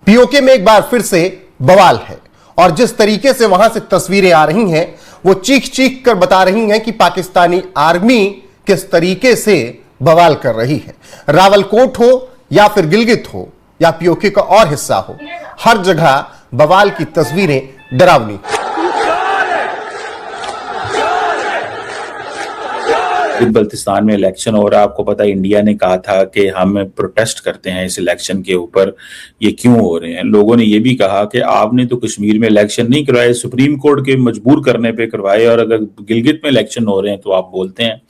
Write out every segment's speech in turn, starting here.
PoK में एक बार फिर से बवाल है और जिस तरीके से वहां से तस्वीरें आ रही हैं वो चीख चीख कर बता रही हैं कि पाकिस्तानी आर्मी किस तरीके से बवाल कर रही है। रावलकोट हो या फिर गिलगित हो या पीओके का और हिस्सा हो, हर जगह बवाल की तस्वीरें डरावनी। बल्तिस्तान में इलेक्शन हो रहा है, आपको पता है इंडिया ने कहा था कि हम प्रोटेस्ट करते हैं इस इलेक्शन के ऊपर, ये क्यों हो रहे हैं। लोगों ने ये भी कहा कि आपने तो कश्मीर में इलेक्शन नहीं करवाए, सुप्रीम कोर्ट के मजबूर करने पे करवाए, और अगर गिलगित में इलेक्शन हो रहे हैं तो आप बोलते हैं।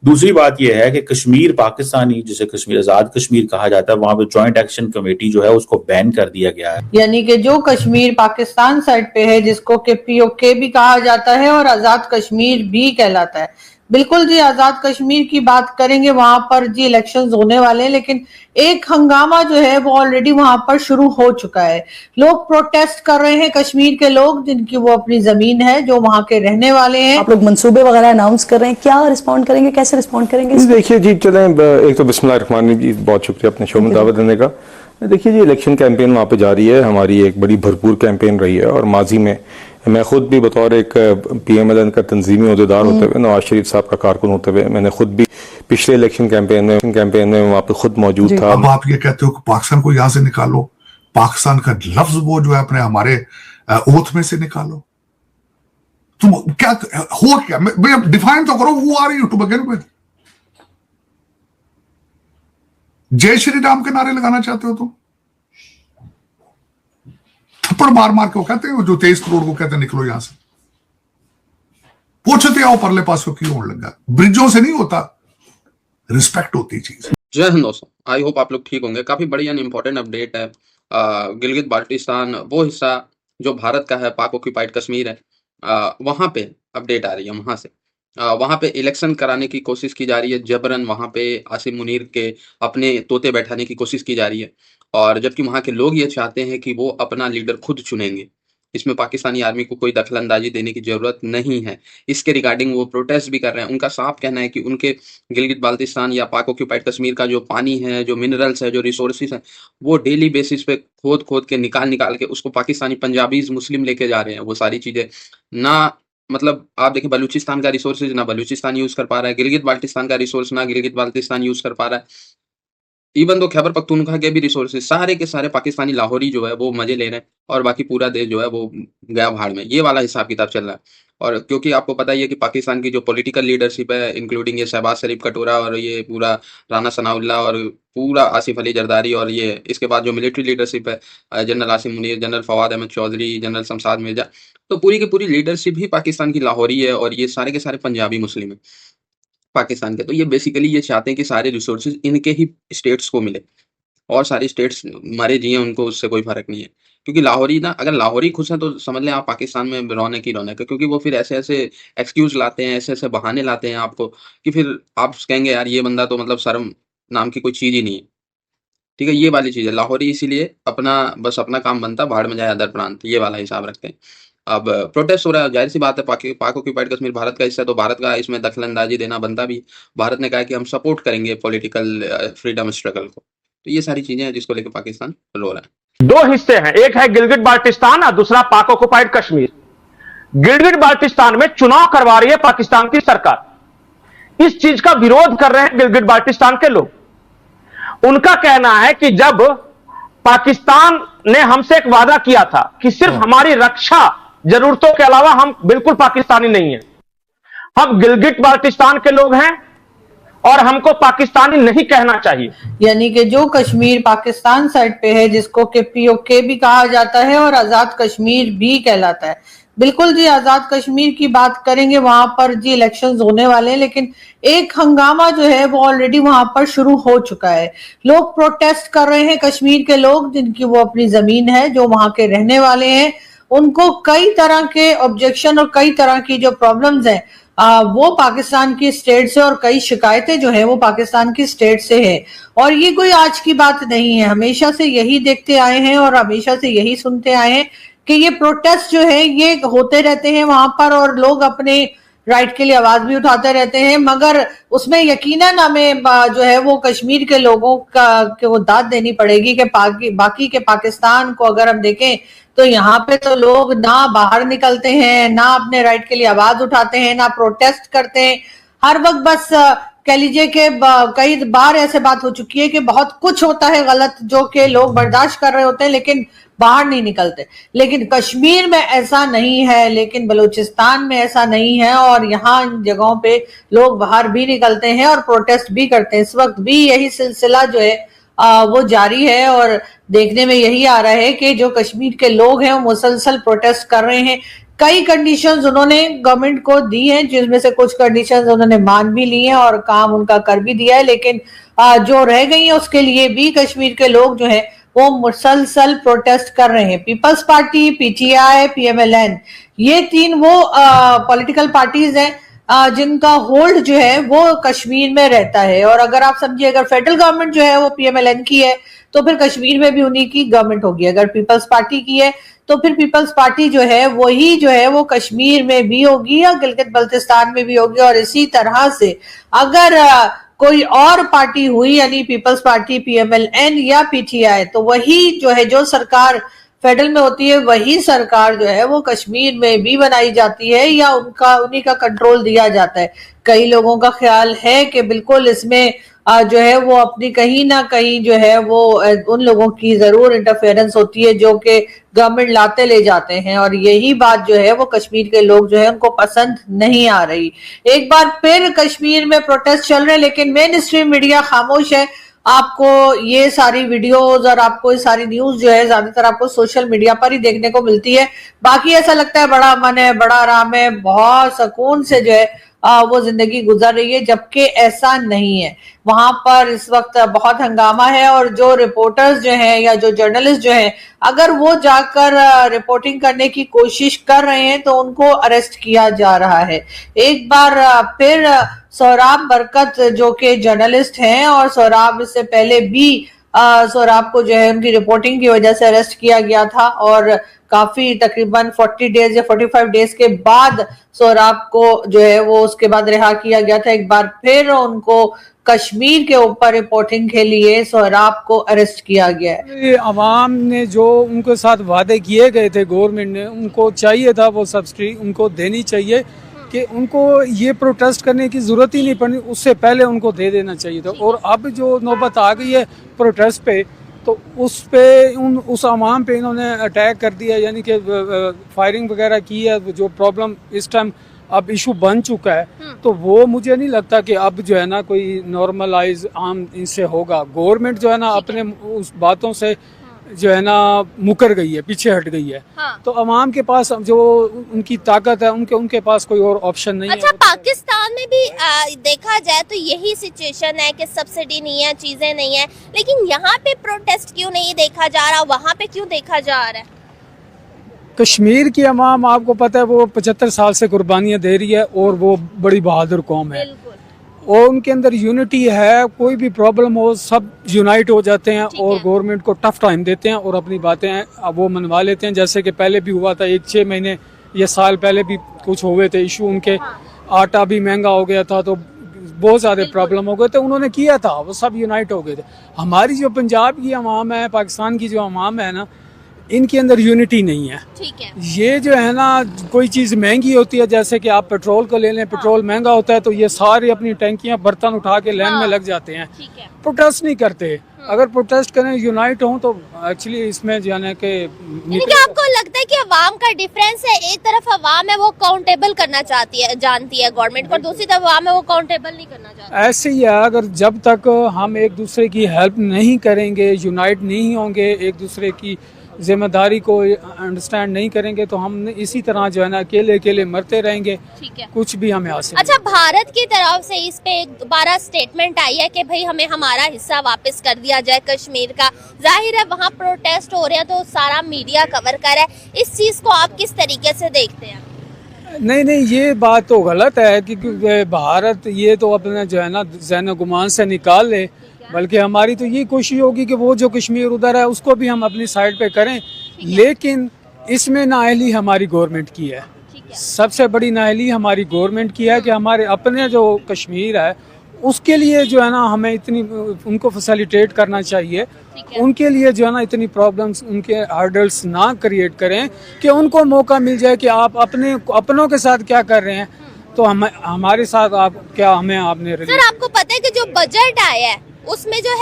दूसरी बात यह है कि कश्मीर पाकिस्तानी, जिसे कश्मीर आजाद कश्मीर कहा जाता है, वहां पे ज्वाइंट एक्शन कमेटी जो है उसको बैन कर दिया गया है। यानी कि जो कश्मीर पाकिस्तान साइड पे है, जिसको कि पीओके भी कहा जाता है और आजाद कश्मीर भी कहलाता है, बिल्कुल जी आजाद कश्मीर की बात करेंगे, वहां पर जी इलेक्शंस होने वाले हैं, लेकिन एक हंगामा जो है वो ऑलरेडी वहां पर शुरू हो चुका है। लोग प्रोटेस्ट कर रहे हैं, कश्मीर के लोग जिनकी वो अपनी जमीन है, जो वहां के रहने वाले हैं। आप लोग मंसूबे वगैरह अनाउंस कर रहे हैं, क्या रिस्पॉन्ड करेंगे, कैसे रिस्पॉन्ड करेंगे? देखिए जी, चलें, एक तो बिस्मिल्लाहिर्रहमानिर्रहीम जी, बहुत शुक्रिया अपने शो में दावत देने का। देखिए जी, इलेक्शन कैंपेन वहाँ पे जारी है, हमारी एक बड़ी भरपूर कैंपेन रही है, और माजी में मैं खुद भी बतौर एक PMLN का तंजीमी अहदेदार होते हुए, नवाज शरीफ साहब का कारकुन होते हुए, मैंने खुद भी पिछले इलेक्शन कैंपेन में वहाँ पे खुद मौजूद था। अब आप ये कहते हो कि पाकिस्तान को यहाँ से निकालो, पाकिस्तान का लफ्ज वो जो है अपने हमारे ओथ में से निकालो, तुम क्या हो, क्या डिफाइन तो करो, वो आ रही टू बिगिन विद। जय श्री राम के नारे लगाना चाहते हो तुम? थप्पड़ मार मार के वो कहते हैं, जो 23 करोड़ को कहते हैं निकलो यहां से, पूछते आओ परले पास को क्यों होने लगा। ब्रिजों से नहीं होता, रिस्पेक्ट होती चीज। जय हिंद दोस्तों, आई होप आप लोग ठीक होंगे। काफी बड़ी एंड इंपॉर्टेंट अपडेट है। गिलगित बाल्टिस्तान वो हिस्सा जो भारत का है, पाक ऑक्यूपाइड कश्मीर है, वहां पे अपडेट आ रही है। वहां से वहां पे इलेक्शन कराने की कोशिश की जा रही है जबरन। वहां पे आसिम मुनीर के अपने तोते बैठाने की कोशिश की जा रही है, और जबकि वहां के लोग ये चाहते हैं कि वो अपना लीडर खुद चुनेंगे। इसमें पाकिस्तानी आर्मी को कोई दखलंदाजी देने की जरूरत नहीं है। इसके रिगार्डिंग वो प्रोटेस्ट भी कर रहे हैं। उनका साफ कहना है कि उनके गिलगित बाल्टिस्तान या पाक ऑक्यूपाइड कश्मीर का जो पानी है, जो मिनरल्स है, जो रिसोर्सेज है, वो डेली बेसिस पे खोद खोद के निकाल के उसको पाकिस्तानी पंजाबीज मुस्लिम लेके जा रहे हैं। वो सारी चीजें ना, मतलब आप देखिए, बलूचिस्तान का रिसोर्सेज ना बलूचिस्तान यूज कर पा रहा है, गिलगित बाल्टिस्तान का रिसोर्स ना गिलगित बाल्टिस्तान यूज कर पा रहा है। इवन तो खैबर पख्तूनख्वा के भी रिसोर्सेज सारे के सारे पाकिस्तानी लाहौरी जो है वो मजे ले रहे हैं, और बाकी पूरा देश जो है वो गया भाड़ में। ये वाला हिसाब किताब चल रहा है। और क्योंकि आपको पता ही है कि पाकिस्तान की जो पॉलिटिकल लीडरशिप है, इंक्लूडिंग ये शहबाज शरीफ कटोरा और ये पूरा राना सनाउल्लाह और पूरा आसिफ अली जरदारी, और ये इसके बाद जो मिलिट्री लीडरशिप है, general Asim Munir, general Fawad Ahmad Chaudhry, general Shamshad Mirza, तो पूरी की पूरी लीडरशिप ही पाकिस्तान की लाहौरी है, और ये सारे के सारे पंजाबी मुस्लिम है पाकिस्तान के। तो ये बेसिकली ये चाहते हैं कि सारे रिसोर्सेज इनके ही स्टेट्स को मिले, और सारी स्टेट्स मरे जिए, उनको उससे कोई फर्क नहीं है। क्योंकि लाहौरी ना, अगर लाहौरी खुश है तो समझ लें आप पाकिस्तान में रौनक ही रौनक है। क्योंकि वो फिर ऐसे ऐसे एक्सक्यूज लाते हैं, ऐसे ऐसे बहाने लाते हैं आपको, कि फिर आप कहेंगे यार ये बंदा तो मतलब शर्म नाम की कोई चीज ही नहीं है। ठीक है, ये वाली चीज है। लाहौरी इसीलिए अपना बस अपना काम बनता, भाड़ में जाए अदर प्रांत, ये वाला हिसाब रखते हैं। अब प्रोटेस्ट हो रहा है, जाहिर सी बात है, पाक ऑक्यूपाइड कश्मीर भारत का हिस्सा है, तो भारत का इसमें दखलंदाजी देना बनता भी। भारत ने कहा कि हम सपोर्ट करेंगे पॉलिटिकल फ्रीडम स्ट्रगल को। तो ये सारी चीजें हैं जिसको लेकर पाकिस्तान रो रहा है। दो हिस्से हैं, एक है गिलगित बाल्टिस्तान और दूसरा पाक ऑक्युपाइड कश्मीर। गिलगित बाल्टिस्तान में चुनाव करवा रही है पाकिस्तान की सरकार। इस चीज का विरोध कर रहे हैं गिलगित बाल्टिस्तान के लोग। उनका कहना है कि जब पाकिस्तान ने हमसे एक वादा किया था कि सिर्फ हमारी रक्षा जरूरतों के अलावा हम बिल्कुल पाकिस्तानी नहीं है। हम गिलगित बाल्टिस्तान के लोग हैं और हमको पाकिस्तानी नहीं कहना चाहिए। यानी कि जो कश्मीर पाकिस्तान साइड पे है, जिसको कि पीओके भी कहा जाता है और आजाद कश्मीर भी कहलाता है, बिल्कुल जी आजाद कश्मीर की बात करेंगे, वहां पर जी इलेक्शंस होने वाले हैं, लेकिन एक हंगामा जो है वो ऑलरेडी वहां पर शुरू हो चुका है। लोग प्रोटेस्ट कर रहे हैं, कश्मीर के लोग जिनकी वो अपनी जमीन है, जो वहां के रहने वाले हैं, उनको कई तरह के ऑब्जेक्शन और कई तरह की जो प्रॉब्लम्स हैं वो पाकिस्तान की स्टेट से, और कई शिकायतें जो है वो पाकिस्तान की स्टेट से है। और ये कोई आज की बात नहीं है, हमेशा से यही देखते आए हैं और हमेशा से यही सुनते आए हैं कि ये प्रोटेस्ट जो है ये होते रहते हैं वहां पर, और लोग अपने राइट के लिए आवाज भी उठाते रहते हैं, मगर उसमें यकीनन हमें जो है वो कश्मीर के लोगों को दाद देनी पड़ेगी कि बाकी के पाकिस्तान को अगर हम देखें तो यहाँ पे तो लोग ना बाहर निकलते हैं, ना अपने राइट के लिए आवाज उठाते हैं, ना प्रोटेस्ट करते हैं। हर वक्त बस कह लीजिए कि कई बार ऐसे बात हो चुकी है कि बहुत कुछ होता है गलत जो कि लोग बर्दाश्त कर रहे होते हैं लेकिन बाहर नहीं निकलते। लेकिन कश्मीर में ऐसा नहीं है, लेकिन बलूचिस्तान में ऐसा नहीं है, और यहाँ इन जगहों पे लोग बाहर भी निकलते हैं और प्रोटेस्ट भी करते हैं। इस वक्त भी यही सिलसिला जो है वो जारी है और देखने में यही आ रहा है कि जो कश्मीर के लोग हैं वो मुसलसल प्रोटेस्ट कर रहे हैं। कई कंडीशंस उन्होंने गवर्नमेंट को दी हैं, जिसमें से कुछ कंडीशंस उन्होंने मान भी ली हैं और काम उनका कर भी दिया है, लेकिन जो रह गई है उसके लिए भी कश्मीर के लोग जो हैं वो मुसलसल प्रोटेस्ट कर रहे हैं। पीपल्स पार्टी, पीटीआई, पीएमएलएन, ये तीन वो पॉलिटिकल पार्टीज हैं जिनका होल्ड जो है वो कश्मीर में रहता है। और अगर आप समझिए अगर फेडरल गवर्नमेंट जो है वो पीएमएलएन की है तो फिर कश्मीर में भी उन्हीं की गवर्नमेंट होगी। अगर पीपल्स पार्टी की है तो फिर पीपल्स पार्टी जो है वही जो है वो कश्मीर में भी होगी या गिलगित बल्तिस्तान में भी होगी। और इसी तरह से अगर कोई और पार्टी हुई यानी पीपल्स पार्टी, पीएमएलएन या पीटीआई, तो वही जो है जो सरकार फेडरल में होती है वही सरकार जो है वो कश्मीर में भी बनाई जाती है या उन्हीं का कंट्रोल दिया जाता है। कई लोगों का ख्याल है कि बिल्कुल इसमें जो है वो अपनी कहीं ना कहीं जो है वो उन लोगों की जरूर इंटरफेरेंस होती है जो कि गवर्नमेंट लाते ले जाते हैं, और यही बात जो है वो कश्मीर के लोग जो है उनको पसंद नहीं आ रही। एक बार फिर कश्मीर में प्रोटेस्ट चल रहे हैं लेकिन मेन स्ट्रीम मीडिया खामोश है। आपको ये सारी वीडियोस और आपको ये सारी न्यूज जो है ज्यादातर आपको सोशल मीडिया पर ही देखने को मिलती है। बाकी ऐसा लगता है बड़ा अमन है, बड़ा आराम है, बहुत सुकून से जो है वो जिंदगी गुजर रही है, जबकि ऐसा नहीं है। वहां पर इस वक्त बहुत हंगामा है और जो रिपोर्टर्स जो हैं या जो जर्नलिस्ट जो हैं अगर वो जाकर रिपोर्टिंग करने की कोशिश कर रहे हैं तो उनको अरेस्ट किया जा रहा है। एक बार फिर सोहराब बरकत जो कि जर्नलिस्ट हैं और सोहराब इससे पहले भी सोहराब को जो है उनकी रिपोर्टिंग की वजह से अरेस्ट किया गया था और काफी तकरीबन 40 डेज या 45 डेज के बाद सोहराब को जो है वो उसके बाद रिहा किया गया था। एक बार फिर उनको कश्मीर के ऊपर रिपोर्टिंग के लिए सोहराब को अरेस्ट किया गया है। अवाम ने जो उनके साथ वादे किए गए थे गवर्नमेंट ने, उनको चाहिए था वो सब्सिडी उनको देनी चाहिए कि उनको ये प्रोटेस्ट करने की जरूरत ही नहीं पड़ी, उससे पहले उनको दे देना चाहिए था। और अब जो नौबत आ गई है प्रोटेस्ट पे तो उस अवाम पे इन्होंने अटैक कर दिया, यानी कि फायरिंग वगैरह की है। जो प्रॉब्लम इस टाइम अब इशू बन चुका है तो वो मुझे नहीं लगता कि अब जो है ना कोई नॉर्मलाइज आम इनसे होगा। गवर्नमेंट जो है ना अपने उस बातों से जो है ना मुकर गई है, पीछे हट गई है। हाँ। तो अवाम के पास जो उनकी ताकत है उनके पास कोई और ऑप्शन नहीं है। अच्छा, पाकिस्तान में भी देखा जाए तो यही सिचुएशन है कि सब्सिडी नहीं है, चीजें नहीं है, लेकिन यहाँ पे प्रोटेस्ट क्यों नहीं देखा जा रहा, वहाँ पे क्यों देखा जा रहा है? कश्मीर की अवाम आपको पता है वो 75 साल से कुर्बानियां दे रही है और वो बड़ी बहादुर कौम है और उनके अंदर यूनिटी है। कोई भी प्रॉब्लम हो सब यूनाइट हो जाते हैं और गवर्नमेंट को टफ टाइम देते हैं और अपनी बातें अब वो मनवा लेते हैं। जैसे कि पहले भी हुआ था 1-6 महीने या साल पहले भी कुछ हुए थे इशू उनके। आटा भी महंगा हो गया था तो बहुत ज़्यादा प्रॉब्लम हो गए थे, उन्होंने किया था, वो सब यूनाइट हो गए थे। हमारी जो पंजाब की अवाम है, पाकिस्तान की जो अवाम है ना, इनके अंदर यूनिटी नहीं है। ठीक है। ये जो है ना कोई चीज़ महंगी होती है, जैसे कि आप पेट्रोल को ले लें, पेट्रोल महंगा होता है तो ये सारी अपनी टैंकियां बर्तन उठा के लाइन में लग जाते हैं। प्रोटेस्ट नहीं करते। अगर प्रोटेस्ट करें, यूनाइट हों तो एक्चुअली इसमें जो है कि आपको लगता है कि अवाम का डिफरेंस है? एक तरफ अवाम है वो अकाउंटेबल करना चाहती है, जानती है गवर्नमेंट को, दूसरी तरफ अवाम है वो अकाउंटेबल नहीं करना चाहती। ऐसे ही है, अगर जब तक हम एक दूसरे की हेल्प नहीं करेंगे, यूनाइट नहीं होंगे, एक दूसरे की जिम्मेदारी को अंडरस्टैंड नहीं करेंगे तो हम इसी तरह जो है ना अकेले अकेले मरते रहेंगे। ठीक है। कुछ भी हमें हासिल। अच्छा, भारत की तरफ से इस पे दोबारा स्टेटमेंट आई है कि भाई हमें हमारा हिस्सा वापस कर दिया जाए कश्मीर का। जाहिर है वहाँ प्रोटेस्ट हो रहे हैं तो सारा मीडिया कवर कर रहा है, इस चीज को आप किस तरीके से देखते हैं? नहीं, ये बात तो गलत है क्योंकि भारत ये तो अपना जो है ना ज़हन गुमान से निकाल ले, बल्कि हमारी तो ये कोशिश होगी कि वो जो कश्मीर उधर है उसको भी हम अपनी साइड पे करें, लेकिन इसमें नाअहली हमारी गवर्नमेंट की है। सबसे बड़ी नाअहली हमारी गवर्नमेंट की है कि हमारे अपने जो कश्मीर है उसके लिए जो है ना हमें इतनी उनको फैसिलिटेट करना चाहिए, उनके लिए जो है ना इतनी प्रॉब्लम्स उनके हर्डल्स ना क्रिएट करें कि उनको मौका मिल जाए कि आप अपनों के साथ क्या कर रहे हैं तो हमारे साथ आप क्या हमें आपने। सर आपको पता है कि जो बजट आया है उसमें जो है